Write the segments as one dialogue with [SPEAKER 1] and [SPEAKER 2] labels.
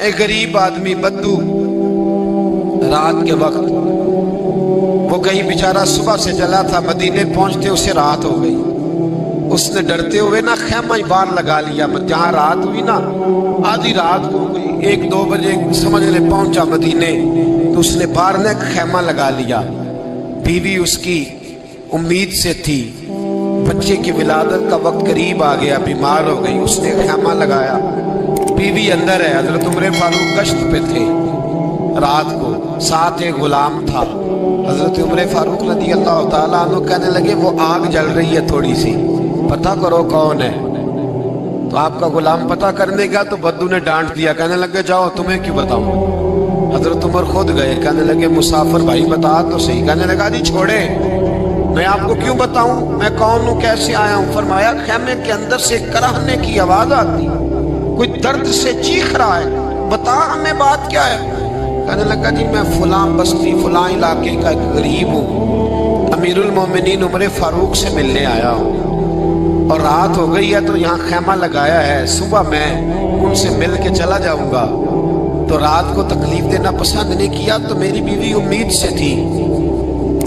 [SPEAKER 1] ایک غریب آدمی بدو رات کے وقت وہ کہیں بیچارہ صبح سے چلا تھا، مدینے پہنچتے اسے رات ہو گئی. اس نے ڈرتے ہوئے نا خیمہ ہی باہر لگا لیا. جہاں رات ہوئی نا آدھی رات ہو گئی، 1-2 بجے سمجھ لے پہنچا مدینے، تو اس نے باہر نے خیمہ لگا لیا. بیوی اس کی امید سے تھی، بچے کی ولادت کا وقت قریب آ گیا، بیمار ہو گئی. اس نے خیمہ لگایا، بیوی اندر ہے. حضرت عمر فاروق گشت پہ تھے رات کو، ساتھ ایک غلام تھا. حضرت عمر فاروق رضی اللہ تعالیٰ عنہ کہنے لگے وہ آگ جل رہی ہے تھوڑی سی، پتہ کرو کون ہے. تو آپ کا غلام پتہ کرنے گا تو بدو نے ڈانٹ دیا، کہنے لگے جاؤ تمہیں کیوں بتاؤں. حضرت عمر خود گئے، کہنے لگے مسافر بھائی بتا تو صحیح. کہنے لگا جی چھوڑے، میں آپ کو کیوں بتاؤں، میں کون ہوں، کیسے آیا ہوں. فرمایا خیمے کے اندر سے کراہنے کی آواز آتی، کوئی درد سے چیخ رہا ہے، بتا ہمیں بات کیا ہے. کہنے لگا جی میں فلاں بستی فلاں علاقے کا ایک غریب ہوں، امیر المومنین عمر فاروق سے ملنے آیا ہوں، اور رات ہو گئی ہے تو یہاں خیمہ لگایا ہے، صبح میں ان سے مل کے چلا جاؤں گا. تو رات کو تکلیف دینا پسند نہیں کیا، تو میری بیوی امید سے تھی،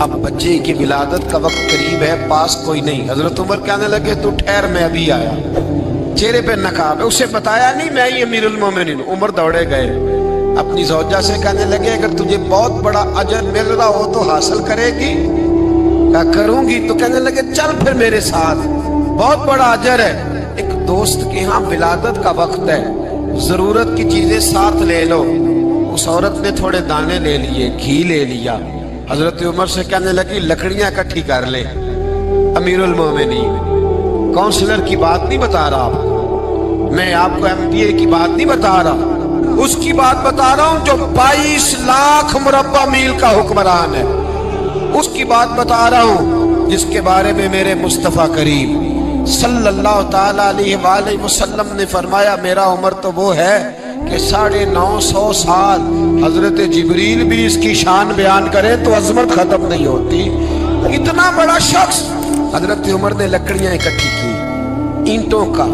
[SPEAKER 1] اب بچے کی ولادت کا وقت قریب ہے، پاس کوئی نہیں. حضرت عمر کہنے لگے تو ٹھہر میں ابھی آیا. چہرے پہ نقاب ہے، اسے بتایا نہیں میں ہی امیر المومنین. عمر دوڑے گئے اپنی زوجہ سے، کہنے لگے اگر تجھے بہت بڑا اجر مل رہا ہو تو حاصل کرے گی. کہا کروں گی. تو کہنے لگے چل پھر میرے ساتھ، بہت بڑا اجر ہے. ایک دوست کے ہاں ولادت کا وقت ہے، ضرورت کی چیزیں ساتھ لے لو. اس عورت نے تھوڑے دانے لے لیے، گھی لے لیا. حضرت عمر سے کہنے لگی لکڑیاں اکٹھی کر لے. امیر المومنین کونسلر کی بات نہیں بتا رہا آپ کو، میں آپ کو MBA کی بات نہیں بتا رہا، اس کی بات بتا رہا ہوں جو 22 لاکھ مربع میل کا حکمران ہے. اس کی بات بتا رہا ہوں جس کے بارے میں میرے مصطفیٰ کریم صلی اللہ تعالیٰ علیہ وآلہ وسلم نے فرمایا میرا عمر تو وہ ہے کہ 950 سال حضرت جبریل بھی اس کی شان بیان کرے تو عظمت ختم نہیں ہوتی. اتنا بڑا شخص. حضرت عمر نے لکڑیاں اکٹھی کی، اینٹوں کا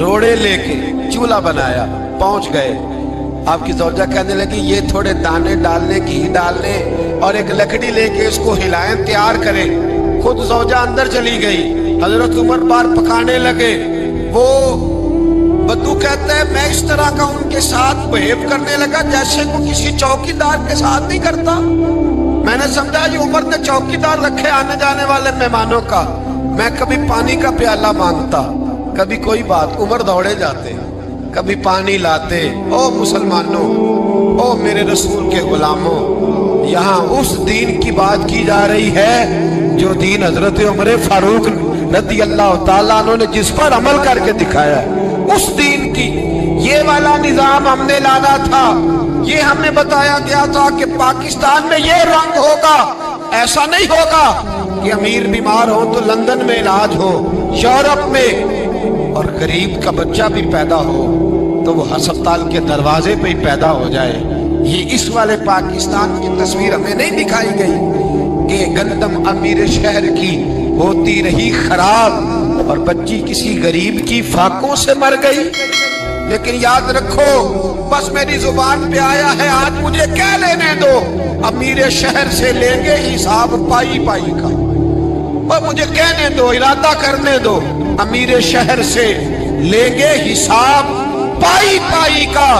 [SPEAKER 1] روڑے لے کے چولہا بنایا، پہنچ گئے. آپ کی زوجہ کہنے لگی یہ تھوڑے دانے ڈالنے، گھی ڈالنے اور ایک لکڑی لے کے اس کو ہلائیں، تیار کریں. خود زوجہ اندر چلی گئی. حضرت عمر بار پکانے لگے. وہ بدو کہتا ہے میں اس طرح کا ان کے ساتھ بہیو کرنے لگا جیسے کو کسی چوکیدار کے ساتھ نہیں کرتا. میں نے سمجھا یہ عمر نے چوکیدار رکھے آنے جانے والے مہمانوں کا. میں کبھی پانی کا پیالہ مانگتا، کبھی کوئی بات، عمر دوڑے جاتے، کبھی پانی لاتے. او مسلمانوں، او میرے رسول کے غلاموں، یہاں اس دین کی بات کی جا رہی ہے جو دین حضرت عمر فاروق رضی اللہ تعالیٰ عنہ نے جس پر عمل کر کے دکھایا ہے، اس دین کی. یہ والا نظام ہم نے لانا تھا. یہ ہمیں بتایا گیا تھا کہ پاکستان میں یہ رنگ ہوگا. ایسا نہیں ہوگا کہ امیر بیمار ہو تو لندن میں علاج ہو، یورپ میں، اور غریب کا بچہ بھی پیدا ہو تو وہ ہسپتال کے دروازے پہ ہی پیدا ہو جائے. یہ اس والے پاکستان کی تصویر ہمیں نہیں دکھائی گئی کہ گندم امیر شہر کی ہوتی رہی خراب اور بچی کسی غریب کی فاقوں سے مر گئی. لیکن یاد رکھو، بس میری زبان پہ آیا ہے آج مجھے کہہ لینے دو، امیر شہر سے لیں گے حساب پائی پائی کا. اور مجھے کہنے دو، ارادہ کرنے دو، امیر شہر سے لیں گے حساب پائی پائی کا.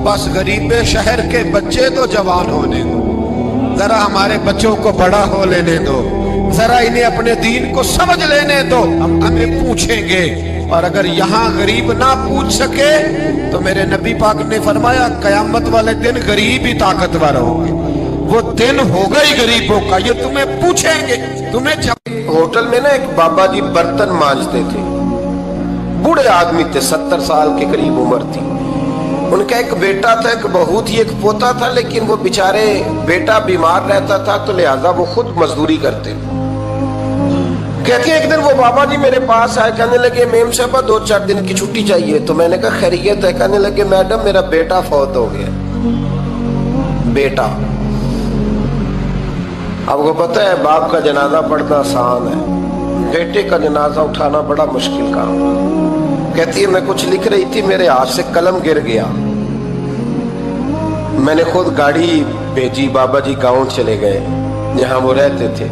[SPEAKER 1] بس غریب شہر کے بچے تو جوان ہونے دو، ذرا ہمارے بچوں کو بڑا ہو لینے دو، ذرا انہیں اپنے دین کو سمجھ لینے دو. ہم ہمیں پوچھیں گے، اور اگر یہاں غریب نہ پوچھ سکے تو میرے نبی پاک نے فرمایا قیامت والے دن غریب ہی طاقتور ہوں گے. وہ دن ہوگا ہی غریبوں کا، یہ تمہیں پوچھیں گے. ہوٹل میں نا ایک بابا جی برتن مانجتے تھے، بوڑھے آدمی تھے، 70 سال کے قریب عمر تھی. ان کا ایک بیٹا تھا، ایک بہو تھی، ایک پوتا تھا، لیکن وہ بیچارے بیٹا بیمار رہتا تھا تو لہٰذا وہ خود مزدوری کرتے. کہتے ہیں ایک دن وہ بابا جی میرے پاس آئے، کہنے لگے میم صاحبہ 2-4 دن کی چھٹی چاہیے. تو میں نے کہا خیریت ہے؟ کہنے لگے میڈم میرا بیٹا فوت ہو گیا. بیٹا، آپ کو پتہ ہے باپ کا جنازہ پڑھنا آسان ہے، بیٹے کا جنازہ اٹھانا بڑا مشکل کام. کہتی ہے میں کچھ لکھ رہی تھی، میرے ہاتھ سے قلم گر گیا،
[SPEAKER 2] میں نے خود گاڑی بھیجی، بابا جی گاؤں چلے گئے جہاں وہ رہتے تھے۔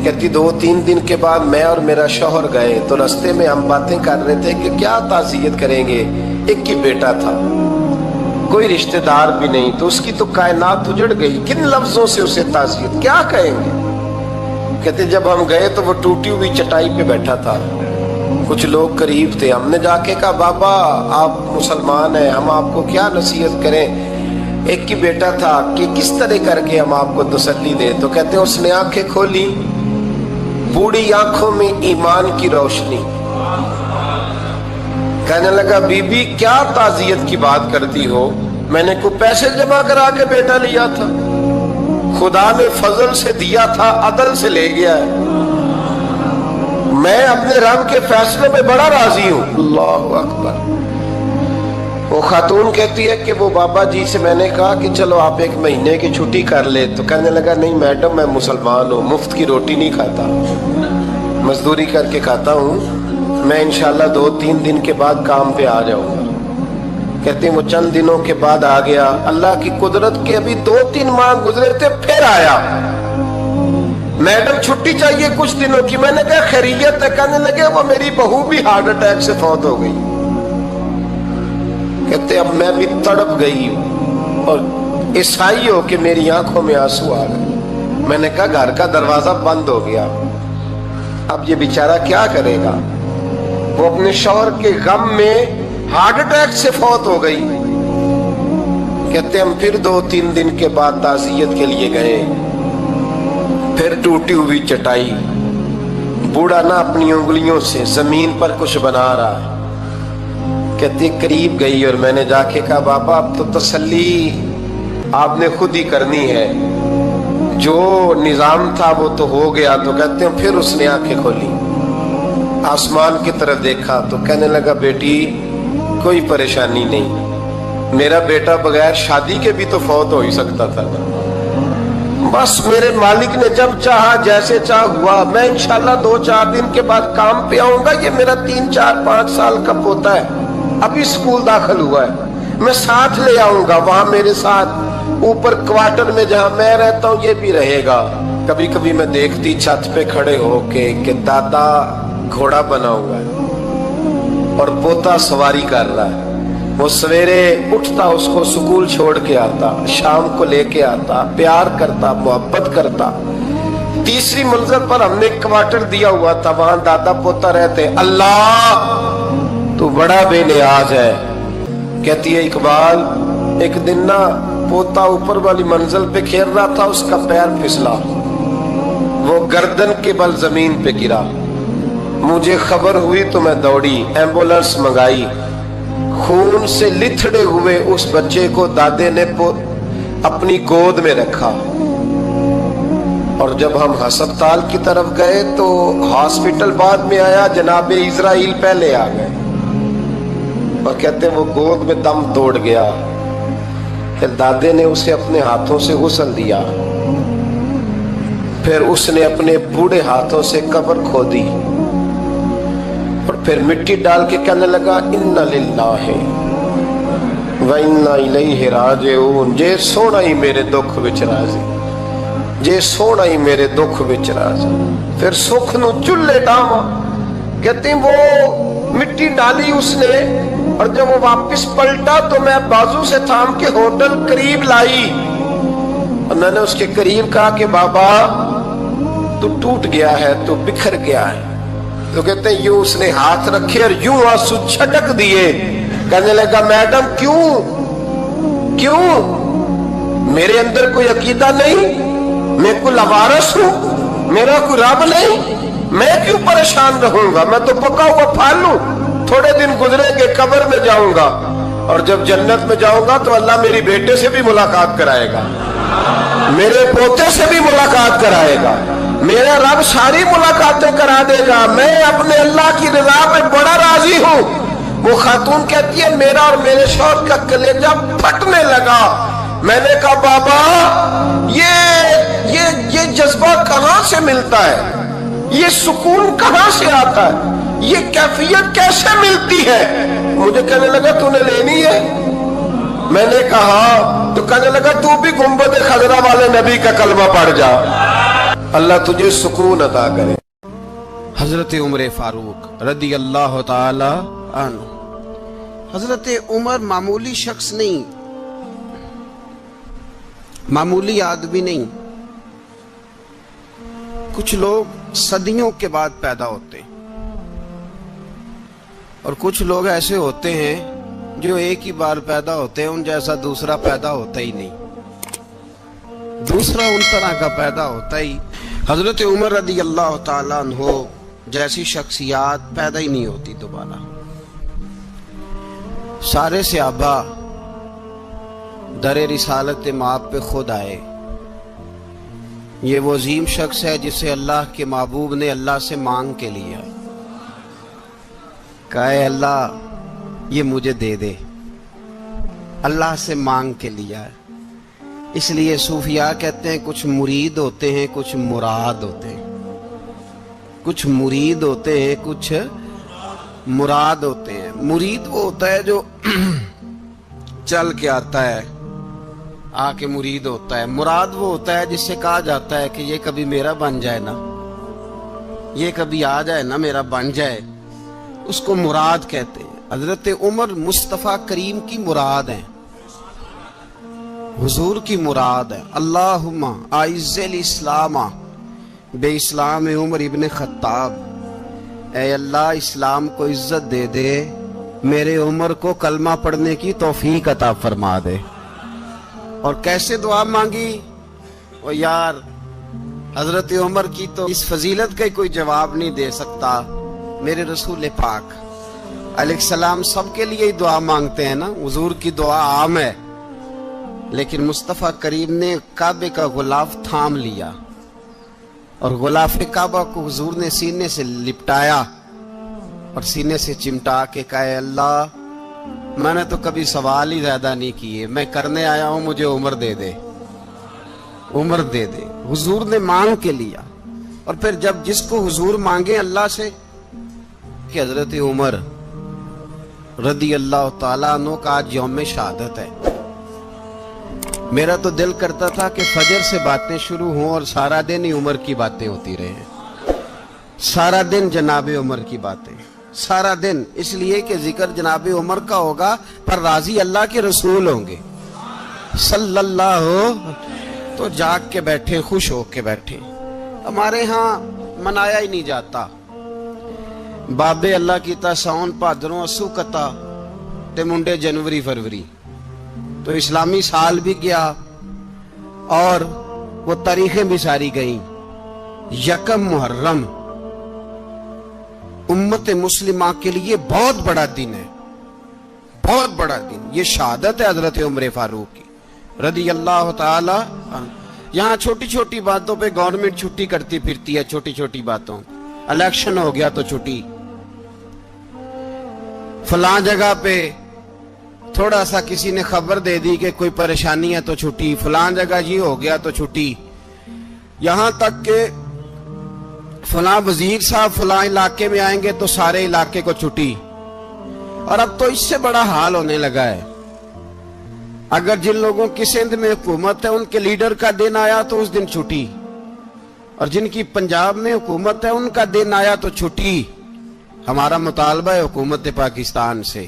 [SPEAKER 2] کہتی 2-3 دن کے بعد میں اور میرا شوہر گئے تو رستے میں ہم باتیں کر رہے تھے کہ کیا تعزیت کریں گے، ایک ہی بیٹا تھا، کوئی رشتہ دار بھی نہیں، تو اس کی تو کائنات اجڑ گئی، کن لفظوں سے اسے تعزیت کیا کہیں گے۔ کہتے جب ہم گئے تو وہ ٹوٹی ہوئی چٹائی پہ بیٹھا تھا، کچھ لوگ قریب تھے، ہم نے جا کے کہا بابا آپ مسلمان ہیں، ہم آپ کو کیا نصیحت کریں، ایک ہی بیٹا تھا، کہ کس طرح کر کے ہم آپ کو تسلی دیں۔ تو کہتے اس نے آنکھیں کھولی، بوڑھی آنکھوں میں ایمان کی روشنی، کہنے لگا بی بی کیا تعزیت کی بات کرتی ہو، میں نے کوئی پیسے جمع کرا کے بیٹا لیا تھا، خدا نے فضل سے دیا تھا، عدل سے لے گیا ہے، میں اپنے رب کے فیصلے میں بڑا راضی ہوں۔ اللہ اکبر۔ وہ خاتون کہتی ہے کہ وہ بابا جی سے میں نے کہا کہ چلو آپ 1 مہینے کی چھٹی کر لے، تو کہنے لگا نہیں میڈم میں مسلمان ہوں، مفت کی روٹی نہیں کھاتا، مزدوری کر کے کھاتا ہوں، میں انشاءاللہ 2-3 دن کے بعد کام پہ آ جاؤں گا۔ کہتے ہیں وہ چند دنوں کے بعد آ گیا، اللہ کی قدرت کے ابھی 2-3 ماہ گزرے تھے پھر آیا، میڈم چھٹی چاہیے کچھ دنوں کی، میں نے کہا خیریت ہے، کہنے لگے وہ میری بہو بھی ہارٹ اٹیک سے فوت ہو گئی۔ کہتے اب میں بھی تڑپ گئی اور عیسائی ہو کہ میری آنکھوں میں آنسو آ گئے، میں نے کہا گھر کا دروازہ بند ہو گیا، اب یہ بیچارہ کیا کرے گا، وہ اپنے شوہر کے غم میں ہارٹ اٹیک سے فوت ہو گئی۔ کہتے ہم پھر 2-3 دن کے بعد تعزیت کے لیے گئے، پھر ٹوٹی ہوئی چٹائی، بوڑھا نہ اپنی انگلیوں سے زمین پر کچھ بنا رہا ہے۔ کہتی قریب گئی اور میں نے جا کے کہا بابا اب تو تسلی آپ نے خود ہی کرنی ہے، جو نظام تھا وہ تو ہو گیا۔ تو کہتے ہیں پھر اس نے آنکھیں کھولی، آسمان کی طرف دیکھا تو کہنے لگا بیٹی کوئی پریشانی نہیں، میرا بیٹا بغیر شادی کے بھی تو فوت ہو ہی سکتا تھا، بس میرے مالک نے جب چاہا جیسے چاہ ہوا، میں انشاءاللہ 2-4 دن کے بعد کام پہ آؤں گا، یہ میرا 3-4-5 سال کا پوتا ہے، ابھی اسکول داخل ہوا ہے، میں ساتھ لے آؤں گا، وہاں میرے ساتھ اوپر کوارٹر میں جہاں میں رہتا ہوں یہ بھی رہے گا۔ کبھی کبھی میں دیکھتی چھت پہ کھڑے ہو کے کہ دادا گھوڑا بنا ہوا ہے اور پوتا سواری کر رہا ہے، وہ سویرے اٹھتا اس کو سکول چھوڑ کے آتا، شام کو لے کے آتا، پیار کرتا، محبت کرتا۔ 3ری منزل پر ہم نے کوارٹر دیا ہوا تھا، وہاں دادا پوتا رہتے۔ اللہ تو بڑا بے نیاز ہے۔ کہتی ہے اقبال ایک دن نا پوتا اوپر والی منزل پہ کھیل رہا تھا، اس کا پیر پھسلا، وہ گردن کے بل زمین پہ گرا، مجھے خبر ہوئی تو میں دوڑی، ایمبولنس منگائی، خون سے لتھڑے ہوئے اس بچے کو دادے نے اپنی گود میں رکھا، اور جب ہم ہسپتال کی طرف گئے تو ہاسپٹل بعد میں آیا، جناب اسرائیل پہلے آ گئے، اور کہتے ہیں وہ گود میں دم توڑ گیا، پھر دادے نے اسے اپنے ہاتھوں سے غسل دیا، پھر اس نے اپنے بوڑھے ہاتھوں سے قبر کھودی، اور پھر مٹی ڈال کے کہنے لگا اِنَّ لِلَّهِ وَإِنَّا إِلَيْهِ رَاجِعُونَ، جے سونا ہی میرے دکھ وچ راضی، جے سونا ہی میرے دکھ وچ راضی۔ پھر سکھ نو چلے ڈاواں، کہتے ہیں وہ مٹی ڈالی اس نے، اور جب وہ واپس پلٹا تو میں بازو سے تھام کے ہوٹل قریب لائی، اور میں نے اس کے قریب کہا کہ بابا تو ٹوٹ گیا ہے، تو بکھر گیا ہے۔ تو کہتے ہیں یوں اس نے ہاتھ رکھے اور یوں آنسو چھٹک دیے، کہنے لگا میڈم کیوں میرے اندر کوئی عقیدہ نہیں، میں کوئی لوارث ہوں، میرا کوئی رب نہیں، میں کیوں پریشان رہوں گا، میں تو پکا ہوا پھل ہوں، تھوڑے دن گزریں گے قبر میں جاؤں گا، اور جب جنت میں جاؤں گا تو اللہ میری بیٹے سے بھی ملاقات کرائے گا، میرے پوتے سے بھی ملاقات کرائے گا، میرا رب ساری ملاقاتیں کرا دے گا، میں اپنے اللہ کی رضا پہ بڑا راضی ہوں۔ وہ خاتون کہتی ہے میرا اور میرے شوہر کا کلیجہ پھٹنے لگا، میں نے کہا بابا یہ جذبہ کہاں سے ملتا ہے، یہ سکون کہاں سے آتا ہے، یہ کیفیت کیسے ملتی ہے؟ مجھے کہنے لگا تو نے لینی ہے، میں نے کہا تو کہنے لگا تو بھی گنبد خضرا والے نبی کا کلمہ پڑھ جا، اللہ تجھے سکون عطا کرے۔
[SPEAKER 1] حضرت عمر فاروق رضی اللہ تعالی عنہ، حضرت عمر معمولی شخص نہیں، معمولی آدمی نہیں۔ کچھ لوگ صدیوں کے بعد پیدا ہوتے ہیں اور کچھ لوگ ایسے ہوتے ہیں جو ایک ہی بار پیدا ہوتے ہیں، ان جیسا دوسرا پیدا ہوتا ہی نہیں، دوسرا ان طرح کا پیدا ہوتا ہی۔ حضرت عمر رضی اللہ تعالیٰ عنہ جیسی شخصیات پیدا ہی نہیں ہوتی دوبارہ۔ سارے صحابہ در رسالت مآب پہ خود آئے۔ یہ وہ عظیم شخص ہے جسے اللہ کے محبوب نے اللہ سے مانگ کے لیا، کہا اے اللہ یہ مجھے دے دے، اللہ سے مانگ کے لیا ہے۔ اس لیے صوفیاء کہتے ہیں کچھ مرید ہوتے ہیں کچھ مراد ہوتے ہیں، کچھ مرید ہوتے ہیں کچھ مراد ہوتے ہیں۔ مرید وہ ہوتا ہے جو چل کے آتا ہے، آ کے مرید ہوتا ہے۔ مراد وہ ہوتا ہے جس سے کہا جاتا ہے کہ یہ کبھی میرا بن جائے نا، یہ کبھی آ جائے نا، میرا بن جائے، اس کو مراد کہتے ہیں۔ حضرت عمر مصطفیٰ کریم کی مراد ہیں، حضور کی مراد ہے۔ اللہم اعز الاسلام بے اسلام عمر ابن خطاب، اے اللہ اسلام کو عزت دے دے، میرے عمر کو کلمہ پڑھنے کی توفیق عطا فرما دے۔ اور کیسے دعا مانگی؟ او یار حضرت عمر کی تو اس فضیلت کا کوئی جواب نہیں دے سکتا، میرے رسول پاک علیہ السلام سب کے لیے ہی دعا مانگتے ہیں نا، حضور کی دعا عام ہے، لیکن مصطفیٰ کریم نے کعبے کا غلاف تھام لیا اور غلاف کعبہ کو حضور نے سینے سے لپٹایا اور سینے سے چمٹا کے کہا اے اللہ میں نے تو کبھی سوال ہی زیادہ نہیں کیے، میں کرنے آیا ہوں، مجھے عمر دے دے، عمر دے دے۔ حضور نے مانگ کے لیا۔ اور پھر جب جس کو حضور مانگے اللہ سے، کہ حضرت عمر رضی اللہ تعالیٰ عنہ کا آج یوم شہادت ہے، میرا تو دل کرتا تھا کہ فجر سے باتیں شروع ہوں اور سارا دن ہی عمر کی باتیں ہوتی رہیں، سارا دن جناب عمر کی باتیں، سارا دن، اس لیے کہ ذکر جناب عمر کا ہوگا پر راضی اللہ کے رسول ہوں گے صلی اللہ، تو جاگ کے بیٹھے، خوش ہو کے بیٹھے۔ ہمارے ہاں منایا ہی نہیں جاتا، بابے اللہ کی تا ساؤن پادروں اسو کتا تے منڈے جنوری فروری، تو اسلامی سال بھی گیا اور وہ تاریخیں بھی ساری گئیں۔ یکم محرم امت مسلمہ کے لیے بہت بڑا دن ہے، بہت بڑا دن، یہ شہادت ہے حضرت عمر فاروق کی رضی اللہ تعالی عنہ۔ یہاں چھوٹی چھوٹی باتوں پہ گورنمنٹ چھٹی کرتی پھرتی ہے، چھوٹی چھوٹی باتوں، الیکشن ہو گیا تو چھٹی، فلاں جگہ پہ تھوڑا سا کسی نے خبر دے دی کہ کوئی پریشانی ہے تو چھٹی، فلاں جگہ یہ ہو گیا تو چھٹی، یہاں تک کہ فلاں وزیر صاحب فلاں علاقے میں آئیں گے تو سارے علاقے کو چھٹی۔ اور اب تو اس سے بڑا حال ہونے لگا ہے، اگر جن لوگوں کی سندھ میں حکومت ہے ان کے لیڈر کا دن آیا تو اس دن چھٹی، اور جن کی پنجاب میں حکومت ہے ان کا دن آیا تو چھٹی۔ ہمارا مطالبہ ہے حکومت پاکستان سے،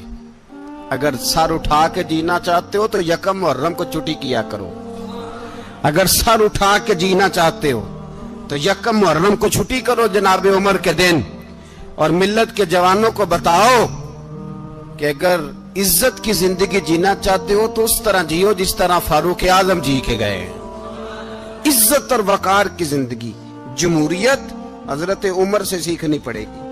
[SPEAKER 1] اگر سر اٹھا کے جینا چاہتے ہو تو یکم محرم کو چھٹی کیا کرو، اگر سر اٹھا کے جینا چاہتے ہو تو یکم محرم کو چھٹی کرو جناب عمر کے دن، اور ملت کے جوانوں کو بتاؤ کہ اگر عزت کی زندگی جینا چاہتے ہو تو اس طرح جیو جس طرح فاروق اعظم جی کے گئے ہیں، عزت اور وقار کی زندگی۔ جمہوریت حضرت عمر سے سیکھنی پڑے گی،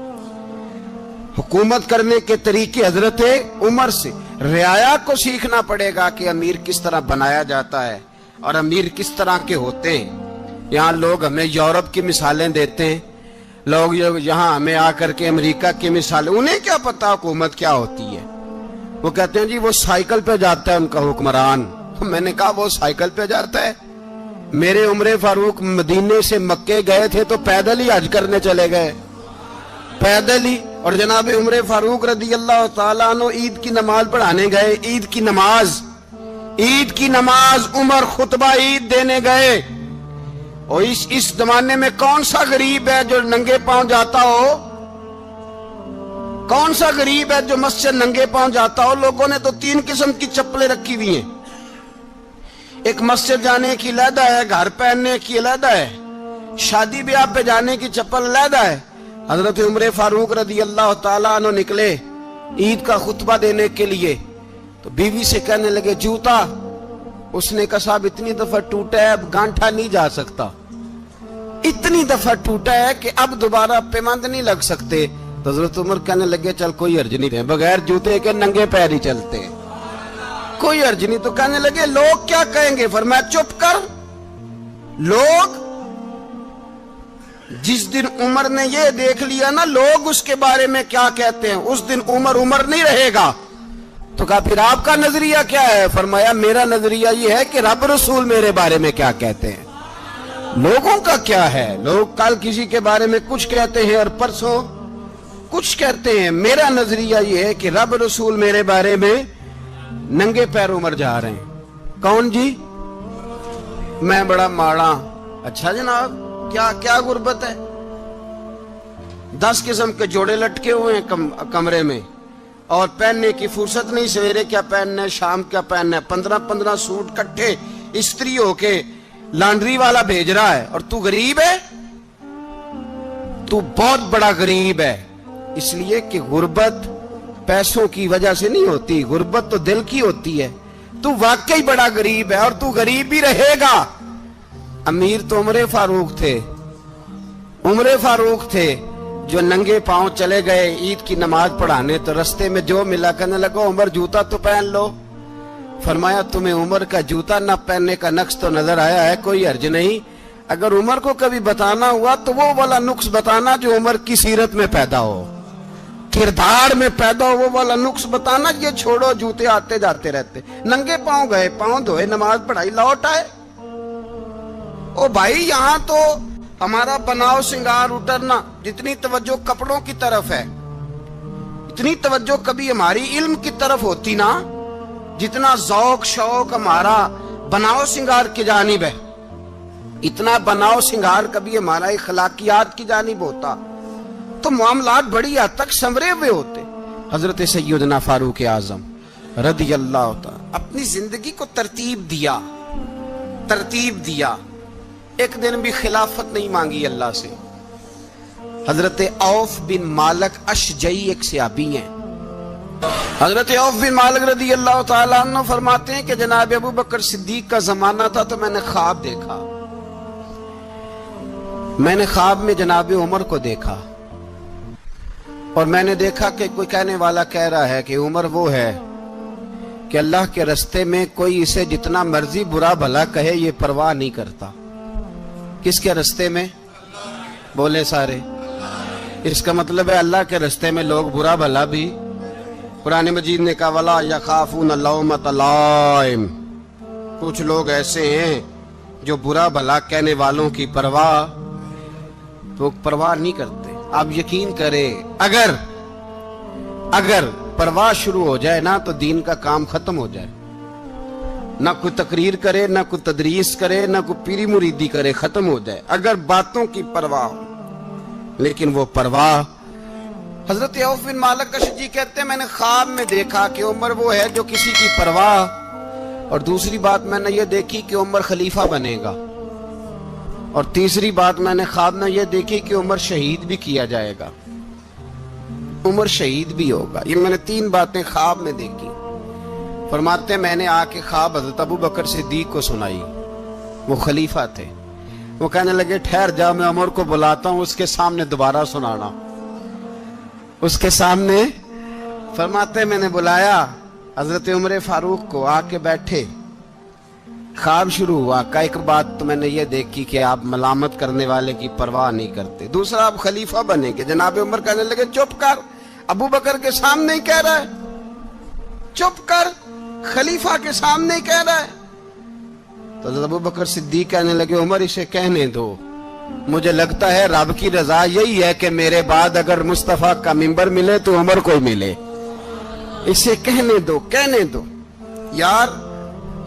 [SPEAKER 1] حکومت کرنے کے طریقے حضرت عمر سے، رعایا کو سیکھنا پڑے گا کہ امیر کس طرح بنایا جاتا ہے اور امیر کس طرح کے ہوتے ہیں۔ یہاں لوگ ہمیں یورپ کی مثالیں دیتے ہیں، لوگ یہاں ہمیں آ کر کے امریکہ کی مثالیں، انہیں کیا پتا حکومت کیا ہوتی ہے، وہ کہتے ہیں جی وہ سائیکل پہ جاتا ہے ان کا حکمران۔ میں نے کہا وہ سائیکل پہ جاتا ہے؟ میرے عمر فاروق مدینے سے مکے گئے تھے تو پیدل ہی حج کرنے چلے گئے، پیدل ہی۔ اور جناب عمر فاروق رضی اللہ تعالیٰ عنہ عید کی نماز پڑھانے گئے، عید کی نماز عید کی نماز عمر خطبہ عید دینے گئے، اور اس زمانے میں کون سا غریب ہے جو ننگے پاؤں جاتا ہو؟ کون سا غریب ہے جو مسجد ننگے پاؤں جاتا ہو؟ لوگوں نے تو 3 قسم کی چپلیں رکھی ہوئی ہیں، ایک مسجد جانے کی علیحدہ ہے، گھر پہننے کی علیحدہ ہے، شادی بیاہ پہ جانے کی چپل علیحدہ ہے۔ حضرت عمر فاروق رضی اللہ تعالیٰ عنہ نکلے عید کا خطبہ دینے کے لیے، تو بیوی سے کہنے لگے جوتا، اس نے کہا صاحب اتنی دفعہ ٹوٹا ہے اب گانٹھا نہیں جا سکتا، اتنی دفعہ ٹوٹا ہے کہ اب دوبارہ پیمند نہیں لگ سکتے۔ تو حضرت عمر کہنے لگے چل کوئی حرج نہیں ہے، بغیر جوتے کے ننگے پیر ہی چلتے ہیں، کوئی حرج نہیں۔ تو کہنے لگے لوگ کیا کہیں گے؟ فرمایا چپ کر، لوگ جس دن عمر نے یہ دیکھ لیا نا لوگ اس کے بارے میں کیا کہتے ہیں، اس دن عمر نہیں رہے گا۔ تو کہا پھر آپ کا نظریہ کیا ہے؟ فرمایا میرا نظریہ یہ ہے کہ رب رسول میرے بارے میں کیا کہتے ہیں، لوگوں کا کیا ہے؟ لوگ کل کسی کے بارے میں کچھ کہتے ہیں اور پرسوں کچھ کہتے ہیں، میرا نظریہ یہ ہے کہ رب رسول میرے بارے میں ننگے پیر عمر جا رہے ہیں۔ کون جی؟ میں بڑا ماڑا۔ اچھا جناب، کیا غربت ہے؟ 10 قسم کے جوڑے لٹکے ہوئے ہیں کمرے میں، اور پہننے کی فرصت نہیں، سویرے کیا پہننا ہے، شام کیا پہننا ہے، 15 سوٹ کٹھے استری ہو کے لانڈری والا بھیج رہا ہے، اور تو غریب ہے، تو بہت بڑا غریب ہے۔ اس لیے کہ غربت پیسوں کی وجہ سے نہیں ہوتی، غربت تو دل کی ہوتی ہے۔ تو واقعی بڑا غریب ہے، اور تو غریب بھی رہے گا۔ امیر تو عمر فاروق تھے جو ننگے پاؤں چلے گئے عید کی نماز پڑھانے، تو رستے میں جو ملا کہنے لگا عمر جوتا تو پہن لو۔ فرمایا تمہیں عمر کا جوتا نہ پہننے کا نقص تو نظر آیا ہے، کوئی حرج نہیں، اگر عمر کو کبھی بتانا ہوا تو وہ والا نقص بتانا جو عمر کی سیرت میں پیدا ہو، کردار میں پیدا ہو، وہ والا نقص بتانا، یہ چھوڑو جوتے آتے جاتے رہتے۔ ننگے پاؤں گئے، پاؤں دھوئے، نماز پڑھائی، لوٹ آئے۔ او بھائی یہاں تو ہمارا بناؤ سنگار اترنا، جتنی توجہ کپڑوں کی طرف ہے اتنی توجہ کبھی ہماری علم کی طرف ہوتی نا، جتنا ذوق شوق ہمارا بناؤ سنگار کی جانب ہے، اتنا بناؤ سنگار کبھی ہمارا اخلاقیات کی جانب ہوتا تو معاملات بڑی حد تک سنورے ہوئے ہوتے۔ حضرت سیدنا فاروق اعظم رضی اللہ تعالی اپنی زندگی کو ترتیب دیا، ایک دن بھی خلافت نہیں مانگی اللہ سے۔ حضرت عوف بن مالک اشجعی ایک صحابی ہیں، حضرت عوف بن مالک رضی اللہ تعالیٰ عنہ فرماتے ہیں کہ جناب ابو بکر صدیق کا زمانہ تھا تو میں نے خواب دیکھا، میں نے خواب میں جناب عمر کو دیکھا، اور میں نے دیکھا کہ کوئی کہنے والا کہہ رہا ہے کہ عمر وہ ہے کہ اللہ کے رستے میں کوئی اسے جتنا مرضی برا بھلا کہے یہ پرواہ نہیں کرتا۔ کس کے رستے میں؟ بولے سارے۔ اس کا مطلب ہے اللہ کے رستے میں لوگ برا بھلا بھی، قرآن مجید نے کہا وَلَا يَخَافُونَ لَوْمَةَ لَائِمٍ، کچھ لوگ ایسے ہیں جو برا بھلا کہنے والوں کی پرواہ نہیں کرتے۔ آپ یقین کریں اگر پرواہ شروع ہو جائے نا تو دین کا کام ختم ہو جائے، نہ کوئی تقریر کرے، نہ کوئی تدریس کرے، نہ کوئی پیری مریدی کرے، ختم ہو جائے اگر باتوں کی پرواہ ہو۔ لیکن وہ پرواہ، حضرت عوف بن مالک اشجعی کہتے ہیں میں نے خواب میں دیکھا کہ عمر وہ ہے جو کسی کی پرواہ، اور دوسری بات میں نے یہ دیکھی کہ عمر خلیفہ بنے گا، اور تیسری بات میں نے خواب میں یہ دیکھی کہ عمر شہید بھی کیا جائے گا، عمر شہید بھی ہوگا۔ یہ میں نے 3 باتیں خواب میں دیکھی۔ فرماتے ہیں میں نے آ کے خواب حضرت ابو بکر صدیق کو سنائی، وہ خلیفہ تھے، وہ کہنے لگے ٹھہر جا میں عمر کو بلاتا ہوں، اس کے سامنے دوبارہ سنانا، اس کے سامنے۔ فرماتے ہیں میں نے بلایا حضرت عمر فاروق کو، آ کے بیٹھے، خواب شروع ہوا، کہ ایک بات تو میں نے یہ دیکھی کہ آپ ملامت کرنے والے کی پرواہ نہیں کرتے، دوسرا آپ خلیفہ بنے گے۔ جناب عمر کہنے لگے چپ کر، ابو بکر کے سامنے ہی کہہ رہا ہے، چپ کر، خلیفہ کے سامنے ہی کہہ رہا ہے۔ تو حضرت ابو بکر صدیق کہنے لگے عمر اسے کہنے دو، مجھے لگتا ہے رب کی رضا یہی ہے کہ میرے بعد اگر مصطفیٰ کا منبر ملے تو عمر کو ملے، اسے کہنے دو۔ یار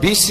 [SPEAKER 1] 20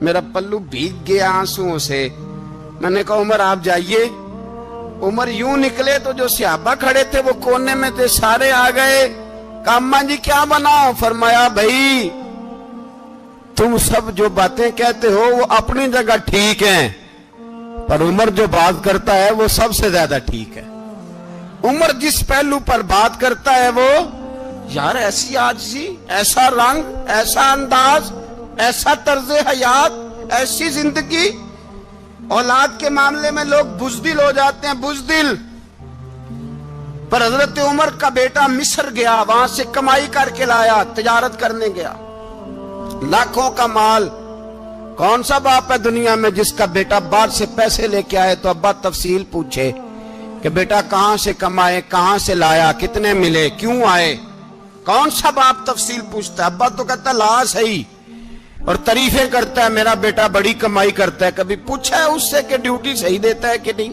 [SPEAKER 1] میرا پلو بھیگ گیا آنسوؤں سے. میں نے کہا عمر آپ جائیے. عمر یوں نکلے تو جو صحابہ کھڑے تھے وہ کونے میں تھے, سارے آ گئے. کہا اماں جی کیا بناؤ؟ فرمایا بھائی تم سب جو باتیں کہتے ہو وہ اپنی جگہ ٹھیک ہیں, پر عمر جو بات کرتا ہے وہ سب سے زیادہ ٹھیک ہے. عمر جس پہلو پر بات کرتا ہے وہ, یار ایسی عاجزی, ایسا رنگ, ایسا انداز, ایسا طرز حیات, ایسی زندگی. اولاد کے معاملے میں لوگ بزدل ہو جاتے ہیں, بزدل. پر حضرت عمر کا بیٹا مصر گیا, وہاں سے کمائی کر کے لایا, تجارت کرنے گیا, لاکھوں کا مال. کون سا باپ ہے دنیا میں جس کا بیٹا باہر سے پیسے لے کے آئے تو ابا تفصیل پوچھے کہ بیٹا کہاں سے کمائے, کہاں سے لایا, کتنے ملے, کیوں آئے؟ کون سا باپ تفصیل پوچھتا ہے؟ ابا تو کہتا لا صحیح, اور تعریفیں کرتا ہے میرا بیٹا بڑی کمائی کرتا ہے. کبھی پوچھا ہے اس سے کہ ڈیوٹی صحیح دیتا ہے کہ نہیں؟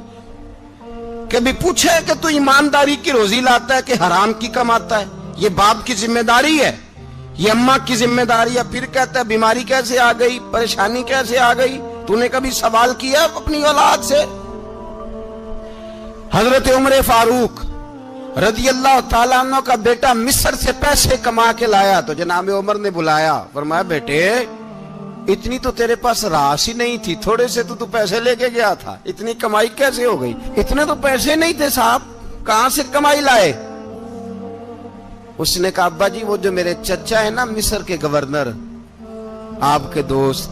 [SPEAKER 1] کبھی پوچھا ہے کہ تو ایمانداری کی روزی لاتا ہے کہ حرام کی کماتا ہے؟ یہ باپ کی ذمہ داری ہے, یہ اماں کی ذمہ داری ہے. پھر کہتا ہے بیماری کیسے آ گئی, پریشانی کیسے آ گئی؟ تو نے کبھی سوال کیا اپنی اولاد سے؟ حضرت عمر فاروق رضی اللہ تعالیٰ عنہ کا بیٹا مصر سے پیسے کما کے لایا تو جناب عمر نے بلایا, فرمایا بیٹے اتنی تو تیرے پاس راس ہی نہیں تھی, تھوڑے سے تو پیسے لے کے گیا تھا, اتنی کمائی کیسے ہو گئی؟ اتنے تو پیسے نہیں تھے صاحب, کہاں سے کمائی لائے؟ اس نے کہا ابا جی وہ جو میرے چچا ہے نا مصر کے گورنر, آپ کے دوست,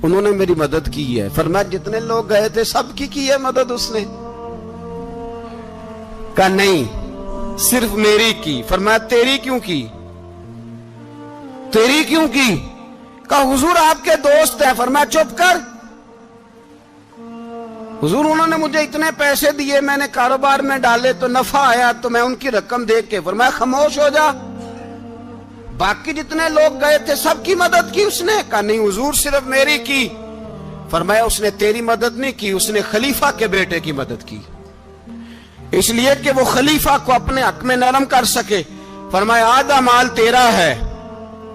[SPEAKER 1] انہوں نے میری مدد کی ہے. فرمایا جتنے لوگ گئے تھے سب کی ہے مدد اس نے؟ کہا نہیں صرف میری کی. فرمایا تیری کیوں کی؟ تیری کیوں کی؟ کہا حضور آپ کے دوست ہیں. فرمایا چپ کر, حضور انہوں نے مجھے اتنے پیسے دیے, میں نے کاروبار میں ڈالے تو نفع آیا تو میں ان کی رقم دے کے. فرمایا خاموش ہو جا, باقی جتنے لوگ گئے تھے سب کی مدد کی اس نے؟ کہا نہیں حضور صرف میری کی. فرمایا اس نے تیری مدد نہیں کی, اس نے خلیفہ کے بیٹے کی مدد کی, اس لیے کہ وہ خلیفہ کو اپنے حق میں نرم کر سکے. فرمایا آدھا مال تیرا ہے,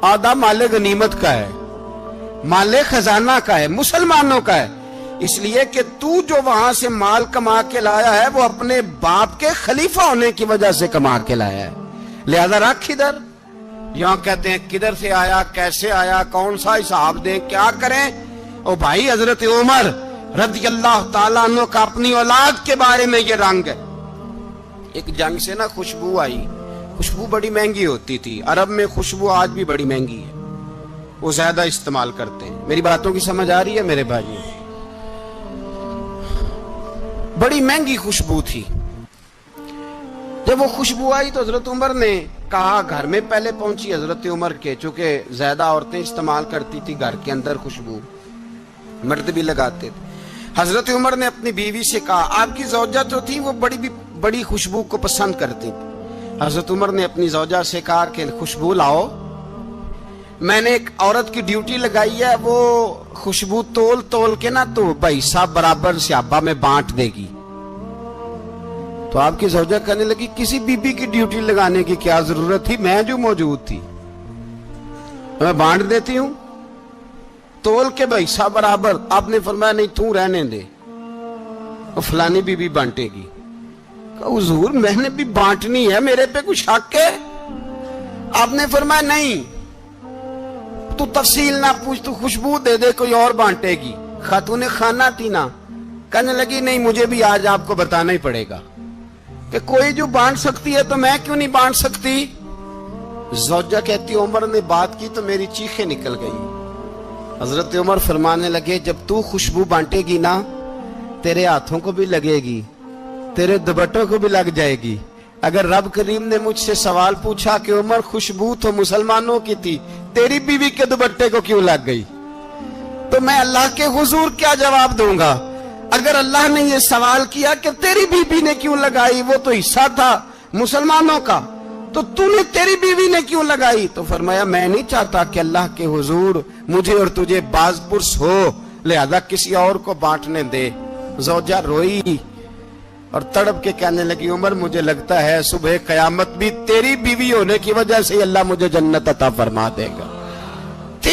[SPEAKER 1] آدھا مال غنیمت کا ہے, مال خزانہ کا ہے, مسلمانوں کا ہے. اس لیے کہ تو جو وہاں سے مال کما کے لایا ہے وہ اپنے باپ کے خلیفہ ہونے کی وجہ سے کما کے لایا ہے, لہذا رکھ ادھر. یہاں کہتے ہیں کدھر سے آیا, کیسے آیا, کون سا حساب دیں, کیا کریں؟ او بھائی حضرت عمر رضی اللہ تعالیٰ عنہ کا اپنی اولاد کے بارے میں یہ رنگ ہے. ایک جنگ سے نا خوشبو آئی, خوشبو بڑی مہنگی ہوتی تھی, عرب میں خوشبو آج بھی بڑی مہنگی ہے, وہ زیادہ استعمال کرتے ہیں. میری باتوں کی سمجھ آ رہی ہے میرے بھائی؟ بڑی مہنگی خوشبو تھی. جب وہ خوشبو آئی تو حضرت عمر نے کہا, گھر میں پہلے پہنچی حضرت عمر کے, چونکہ زیادہ عورتیں استعمال کرتی تھی گھر کے اندر خوشبو, مرد بھی لگاتے تھے. حضرت عمر نے اپنی بیوی سے کہا, آپ کی زوجہ جو تھی وہ بڑی خوشبو کو پسند کرتی تھی. حضرت عمر نے اپنی زوجہ سے کہا کہ خوشبو لاؤ, میں نے ایک عورت کی ڈیوٹی لگائی ہے, وہ خوشبو تول کے نا تو بھائی صاحب برابر صحابہ میں بانٹ دے گی. تو آپ کی زوجہ کہنے لگی کسی بی بی کی ڈیوٹی لگانے کی کیا ضرورت تھی, میں جو موجود تھی میں بانٹ دیتی ہوں تول کے بھائی صاحب برابر. آپ نے فرمایا نہیں تو رہنے دے, اور فلانی بی بی بانٹے گی. کہا حضور میں نے بھی بانٹنی ہے, میرے پہ کچھ حق ہے؟ آپ نے فرمایا نہیں, تو تفصیل نہ پوچھ, تو خوشبو دے دے, کوئی اور بانٹے گی. خاتون خانہ تھی نا, کہنے لگی نہیں مجھے بھی آج آپ کو بتانا ہی پڑے گا کہ کوئی جو بانٹ سکتی ہے تو میں کیوں نہیں بانٹ سکتی. زوجہ کہتی عمر نے بات کی تو میری چیخیں نکل گئی. حضرت عمر فرمانے لگے جب تو خوشبو بانٹے گی نا تیرے ہاتھوں کو بھی لگے گی, تیرے دوپٹوں کو بھی لگ جائے گی. اگر رب کریم نے مجھ سے سوال پوچھا کہ عمر خوشبو تو مسلمانوں کی تھی, تیری بیوی کے دوپٹے کو کیوں لگ گئی, تو میں اللہ کے حضور کیا جواب دوں گا؟ اگر اللہ نے یہ سوال کیا کہ تیری بیوی نے کیوں لگائی, وہ تو حصہ تھا مسلمانوں کا, تو نے تیری بیوی نے کیوں لگائی؟ تو فرمایا میں نہیں چاہتا کہ اللہ کے حضور مجھے اور تجھے باز پرس ہو, لہذا کسی اور کو بانٹنے دے. زوجہ روئی اور تڑپ کے کہنے لگی عمر مجھے لگتا ہے صبح قیامت بھی تیری بیوی ہونے کی وجہ سے اللہ مجھے جنت عطا فرما دے گا.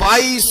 [SPEAKER 1] 22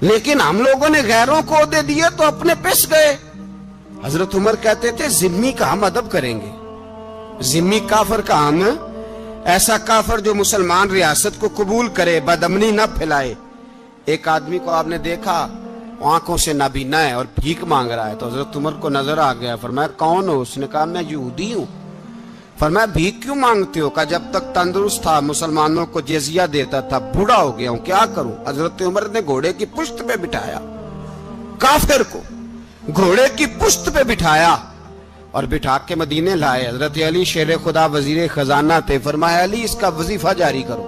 [SPEAKER 1] لیکن ہم لوگوں نے غیروں کو عہدے دیے تو اپنے پس گئے. حضرت عمر کہتے تھے ذمی کا ہم ادب کریں گے. ذمی کافر کا ہم، ایسا کافر جو مسلمان ریاست کو قبول کرے، بدامنی نہ پھیلائے. ایک آدمی کو آپ نے دیکھا آنکھوں سے نابینا ہے اور بھیک مانگ رہا ہے، تو حضرت عمر کو نظر آ گیا. فرمایا کون ہو؟ اس نے کہا میں یہودی ہوں. فرمایا بھیک کیوں مانگتے ہو؟ کہا جب تک تندرست تھا مسلمانوں کو جزیہ دیتا تھا، بوڑھا ہو گیا ہوں کیا کروں. حضرت عمر نے گھوڑے کی پشت پہ بٹھایا، کافر کو گھوڑے کی پشت پہ بٹھایا اور بٹھا کے مدینے لائے. حضرت علی شیر خدا وزیر خزانہ تھے. فرمایا علی اس کا وظیفہ جاری کرو.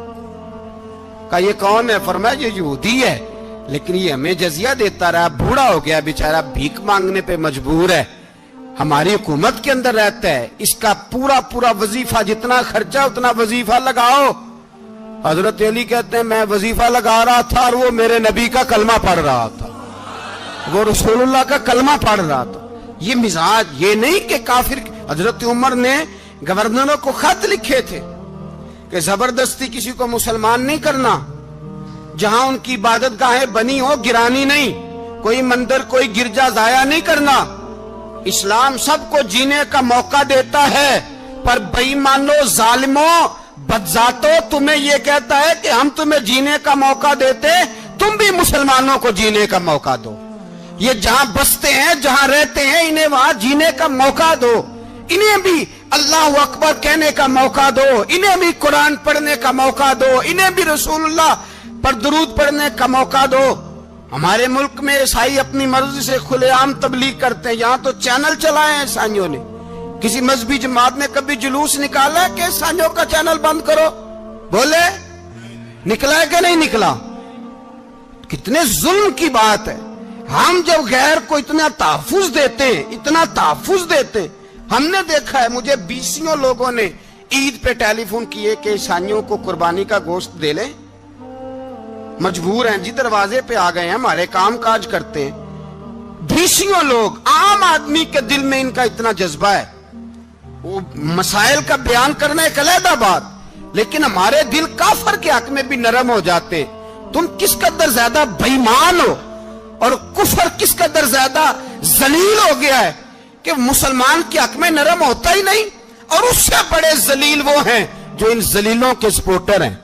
[SPEAKER 1] کہا یہ کون ہے؟ فرمایا یہ یہودی ہے لیکن یہ ہمیں جزیہ دیتا رہا، بوڑھا ہو گیا بیچارہ، بھیک مانگنے پہ مجبور ہے، ہماری حکومت کے اندر رہتا ہے، اس کا پورا وظیفہ، جتنا خرچہ اتنا وظیفہ لگاؤ. حضرت علی کہتے ہیں میں وظیفہ لگا رہا تھا اور وہ میرے نبی کا کلمہ پڑھ رہا تھا، وہ رسول اللہ کا کلمہ پڑھ رہا تھا. یہ مزاج، یہ نہیں کہ کافر. حضرت عمر نے گورنروں کو خط لکھے تھے کہ زبردستی کسی کو مسلمان نہیں کرنا، جہاں ان کی عبادت گاہیں بنی ہو گرانی نہیں، کوئی مندر کوئی گرجا ضائع نہیں کرنا. اسلام سب کو جینے کا موقع دیتا ہے، پر بے ایمانوں، ظالموں، بدذاتوں تمہیں یہ کہتا ہے کہ ہم تمہیں جینے کا موقع دیتے، تم بھی مسلمانوں کو جینے کا موقع دو. یہ جہاں بستے ہیں، جہاں رہتے ہیں، انہیں وہاں جینے کا موقع دو، انہیں بھی اللہ اکبر کہنے کا موقع دو، انہیں بھی قرآن پڑھنے کا موقع دو، انہیں بھی رسول اللہ پر درود پڑھنے کا موقع دو. ہمارے ملک میں عیسائی اپنی مرضی سے کھلے عام تبلیغ کرتے ہیں. یہاں تو چینل چلائے ہیں عیسائیوں نے. کسی مذہبی جماعت نے کبھی جلوس نکالا کہ عیسائیوں کا چینل بند کرو؟ بولے نکلا ہے کہ نہیں نکلا؟ کتنے ظلم کی بات ہے. ہم جب غیر کو اتنا تحفظ دیتے ہیں، اتنا تحفظ دیتے ہیں. ہم نے دیکھا ہے، مجھے 20 لوگوں نے عید پہ ٹیلی فون کیے کہ عیسائیوں کو قربانی کا گوشت دے لیں، مجبور ہیں جی، دروازے پہ آ گئے ہیں، ہمارے کام کاج کرتے ہیں. 20 لوگ، عام آدمی کے دل میں ان کا اتنا جذبہ ہے. وہ مسائل کا بیان کرنا ایک علیحدہ بات، لیکن ہمارے دل کافر کے حق میں بھی نرم ہو جاتے ہیں. تم کس قدر زیادہ بے ایمان ہو اور کفر کس قدر زیادہ ذلیل ہو گیا ہے کہ مسلمان کے حق میں نرم ہوتا ہی نہیں. اور اس سے بڑے ذلیل وہ ہیں جو ان ذلیلوں کے سپورٹر ہیں.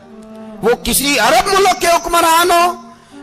[SPEAKER 1] وہ کسی عرب ملک کے حکمران ہو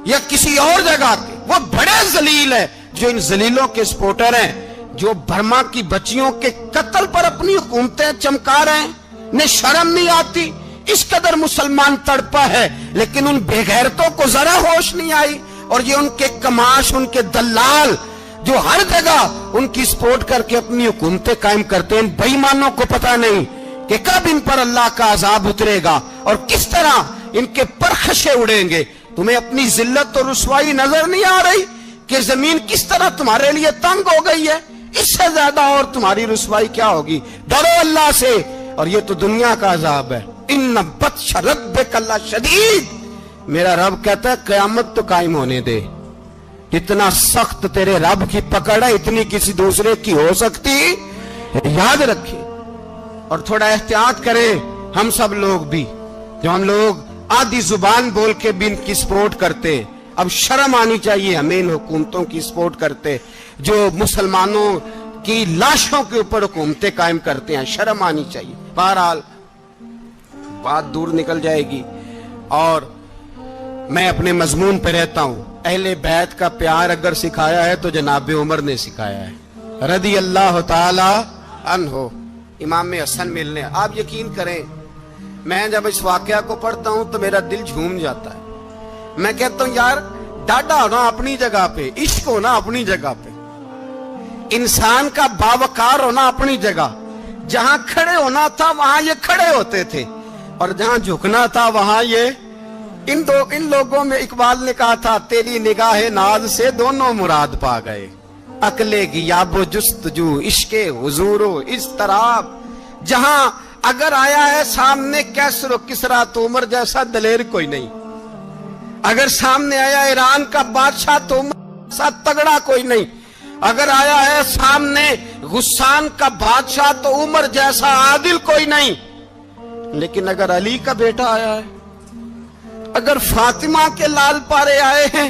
[SPEAKER 1] یا کسی اور جگہ کے، وہ بڑے ذلیل ہیں جو ان ذلیلوں کے سپورٹر ہیں، جو برما کی بچیوں کے قتل پر اپنی حکومتیں چمکا رہے ہیں. انہیں شرم نہیں آتی. اس قدر مسلمان تڑپا ہے لیکن ان بے غیرتوں کو ذرا ہوش نہیں آئی. اور یہ ان کے کماش، ان کے دلال جو ہر جگہ ان کی سپورٹ کر کے اپنی حکومتیں قائم کرتے ہیں، ان بے ایمانوں کو پتہ نہیں کہ کب ان پر اللہ کا عذاب اترے گا اور کس طرح ان کے پرخشے اڑیں گے. تمہیں اپنی ذلت اور رسوائی نظر نہیں آ رہی کہ زمین کس طرح تمہارے لیے تنگ ہو گئی ہے؟ اس سے زیادہ اور تمہاری رسوائی کیا ہوگی؟ ڈرو اللہ سے. اور یہ تو دنیا کا عذاب ہے. ان بطش ربک لشدید. میرا رب کہتا ہے قیامت تو قائم ہونے دے. اتنا سخت تیرے رب کی پکڑ ہے، اتنی کسی دوسرے کی ہو سکتی؟ یاد رکھیں اور تھوڑا احتیاط کریں. ہم سب لوگ بھی، جو ہم لوگ آدھی زبان بول کے بھی ان کی سپورٹ کرتے ہیں، اب شرم آنی چاہیے ہمیں ان حکومتوں کی سپورٹ کرتے جو مسلمانوں کی لاشوں کے اوپر حکومتیں قائم کرتے ہیں. شرم آنی چاہیے. بہرحال بات دور نکل جائے گی اور میں اپنے مضمون پہ رہتا ہوں. اہل بیت کا پیار اگر سکھایا ہے تو جناب عمر نے سکھایا ہے رضی اللہ تعالی عنہ. امام حسن ملنے، آپ یقین کریں میں جب اس واقعہ کو پڑھتا ہوں تو میرا دل جھوم جاتا ہے. میں کہتا ہوں یار ڈاڈا ہونا اپنی جگہ پہ، عشق ہونا اپنی جگہ پہ، انسان کا باوقار ہونا اپنی جگہ. جہاں کھڑے ہونا تھا وہاں یہ کھڑے ہوتے تھے اور جہاں جھکنا تھا وہاں یہ. ان لوگوں میں اقبال نے کہا تھا تیری نگاہ ناز سے دونوں مراد پا گئے، عقل غیاب و جستجو، عشق حضور و اضطراب. جہاں اگر آیا ہے سامنے کیسر و کسرا تو عمر جیسا دلیر کوئی نہیں. اگر سامنے آیا ایران کا بادشاہ تو عمر جیسا تگڑا کوئی نہیں. اگر آیا ہے سامنے غسان کا بادشاہ تو عمر جیسا عادل کوئی نہیں. لیکن اگر علی کا بیٹا آیا ہے، اگر فاطمہ کے لال پارے آئے ہیں